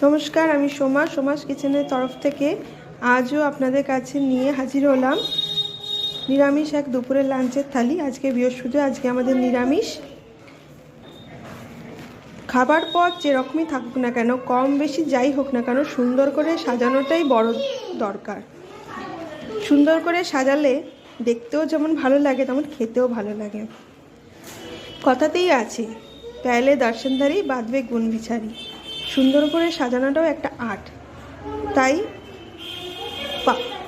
নমস্কার, আমি সোমা, সোমাস কিচেনের তরফ থেকে আজও আপনাদের কাছে নিয়ে হাজির হলাম নিরামিষ এক দুপুরের লাঞ্চের থালি। আজকে বৃহস্পতিবার, আজকে আমাদের নিরামিষ। খাবার পথ যেরকমই থাকুক না কেন, কম বেশি যাই হোক না কেন, সুন্দর করে সাজানোটাই বড় দরকার। সুন্দর করে সাজালে দেখতেও যেমন ভালো লাগে, তেমন খেতেও ভালো লাগে। কথাতেই আছে, প্যালে দর্শনধারী বাঁধবে গুণ বিচারি। সুন্দর করে সাজানোটাও একটা আর্ট। তাই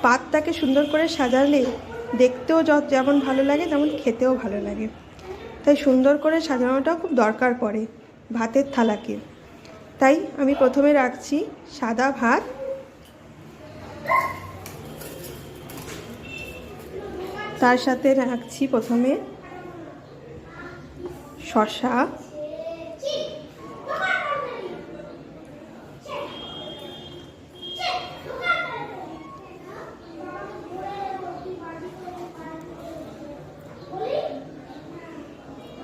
পাতটাকে সুন্দর করে সাজালে দেখতেও যেমন ভালো লাগে, তেমন খেতেও ভালো লাগে। তাই সুন্দর করে সাজানোটাও খুব দরকার পড়ে ভাতের থালাকে। তাই আমি প্রথমে রাখছি সাদা ভাত, তার সাথে রাখছি প্রথমে শসা,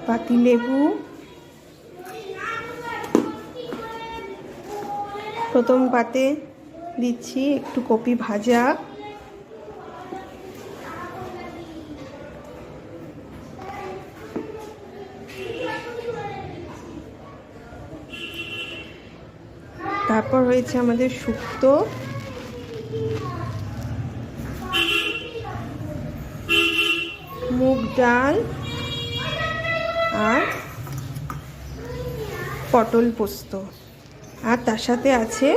পাতিলেবু, প্রথম পাতে দিচ্ছি একটু কপি ভাজা, তারপর হয়েছে আমাদের শুক্তো, মুগ ডাল আর পটল পোস্ত, আর তার সাথে আছে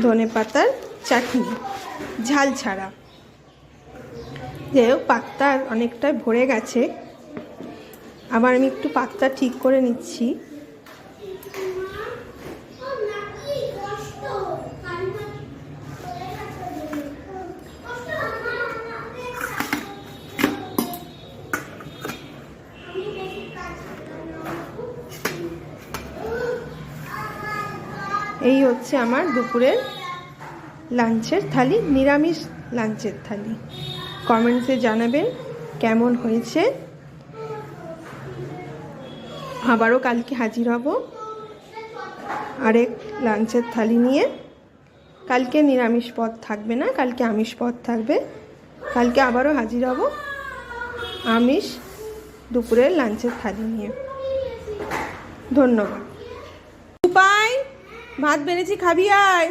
ধনেপাতার চাটনি, ঝাল ছাড়া। যাই হোক, পাতটা অনেকটাই ভরে গেছে, আবার আমি একটু পাতটা ঠিক করে নিচ্ছি। এই হচ্ছে আমার দুপুরের লাঞ্চের থালি, নিরামিষ লাঞ্চের থালি। কমেন্টসে জানাবেন কেমন হয়েছে। আবারও কালকে হাজির হব আরেক লাঞ্চের থালি নিয়ে। কালকে নিরামিষ পদ থাকবে না, কালকে আমিষ পদ থাকবে। কালকে আবারও হাজির হব আমিষ দুপুরের লাঞ্চের থালি নিয়ে। ধন্যবাদ। উপায় ভাত বেড়েছি, খাবি আয়,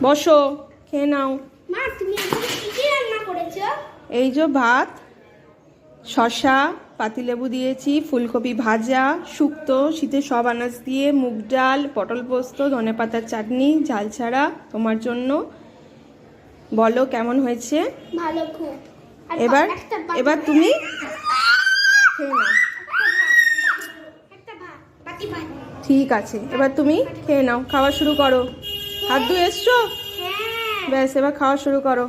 বসো, খেয়ে নাও। মা, তুমি কি রান্না করেছো? এই যে ভাত, শসা, পাতিলেবু দিয়েছি, ফুলকপি ভাজা, শুক্তো, শীতের সব আনাজ দিয়ে, মুগ ডাল, পটল পোস্ত, ধনেপাতার চাটনি, ঝাল ছাড়া তোমার জন্য। বলো কেমন হয়েছে? ভালো খুব। এবার তুমি খেয়ে নাও। ঠিক আছে, এবার তুমি খেয়ে নাও, খাওয়া শুরু করো। হাত ধুয়ে এসছো? ব্যাস, এবার খাওয়া শুরু করো।